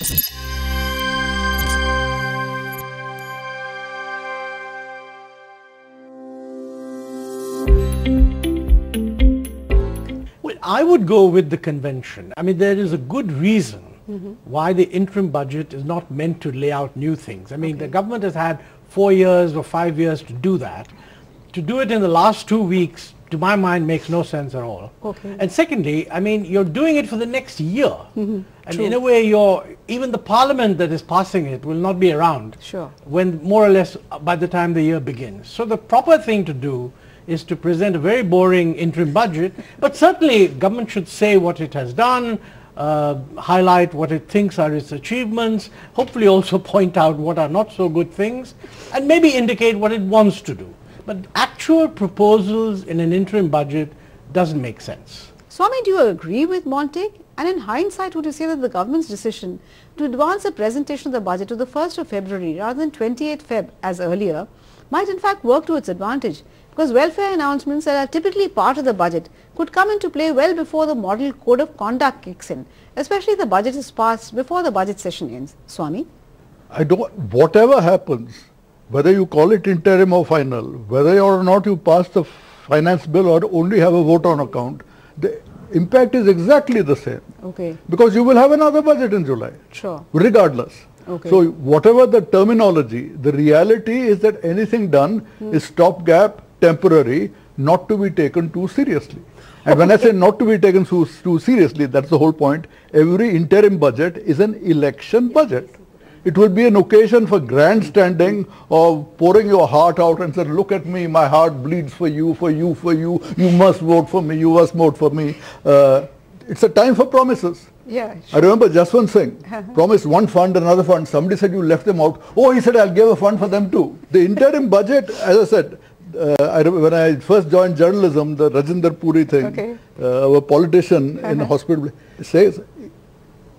Well, I would go with the convention. I mean, there is a good reason why the interim budget is not meant to lay out new things. I mean, the government has had 4 years or 5 years to do that. To do it in the last 2 weeks, to my mind, makes no sense at all. And secondly, I mean, you're doing it for the next year. And in a way, even the parliament that is passing it will not be around when more or less by the time the year begins. So the proper thing to do is to present a very boring interim budget, but certainly government should say what it has done, highlight what it thinks are its achievements, hopefully also point out what are not so good things, and maybe indicate what it wants to do. But actual proposals in an interim budget doesn't make sense. Swami, do you agree with Montek? And in hindsight, would you say that the government's decision to advance the presentation of the budget to the 1st of February rather than 28th Feb as earlier might in fact work to its advantage? Because welfare announcements that are typically part of the budget could come into play well before the model code of conduct kicks in, especially if the budget is passed before the budget session ends. Swami? Whatever happens, whether you call it interim or final, whether or not you pass the finance bill or only have a vote on account, the impact is exactly the same. Because you will have another budget in July. Regardless. So whatever the terminology, the reality is that anything done is stopgap, temporary, not to be taken too seriously. And when I say not to be taken too seriously, that's the whole point. Every interim budget is an election budget. It will be an occasion for grandstanding or pouring your heart out and saying, look at me, my heart bleeds for you, for you, for you, you must vote for me, you must vote for me. It's a time for promises. I remember Jaswant Singh promised one fund, another fund. Somebody said you left them out. Oh, he said I'll give a fund for them too. The interim budget, as I said, when I first joined journalism, the Rajinder Puri thing, a politician in a hospital, says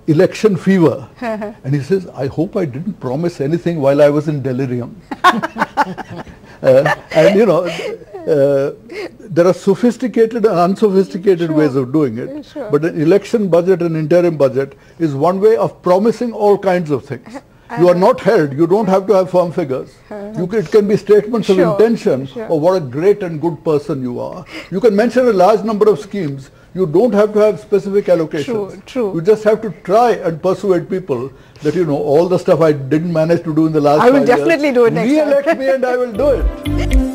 election fever. And he says, I hope I didn't promise anything while I was in delirium. And you know, there are sophisticated and unsophisticated ways of doing it. But an election budget and interim budget is one way of promising all kinds of things. You are not held, you don't have to have firm figures. It can be statements of intention of what a great and good person you are. You can mention a large number of schemes. You don't have to have specific allocations. You just have to try and persuade people that, you know, all the stuff I didn't manage to do in the last 5 years, I will definitely do it next time. Re-elect me and I will do it.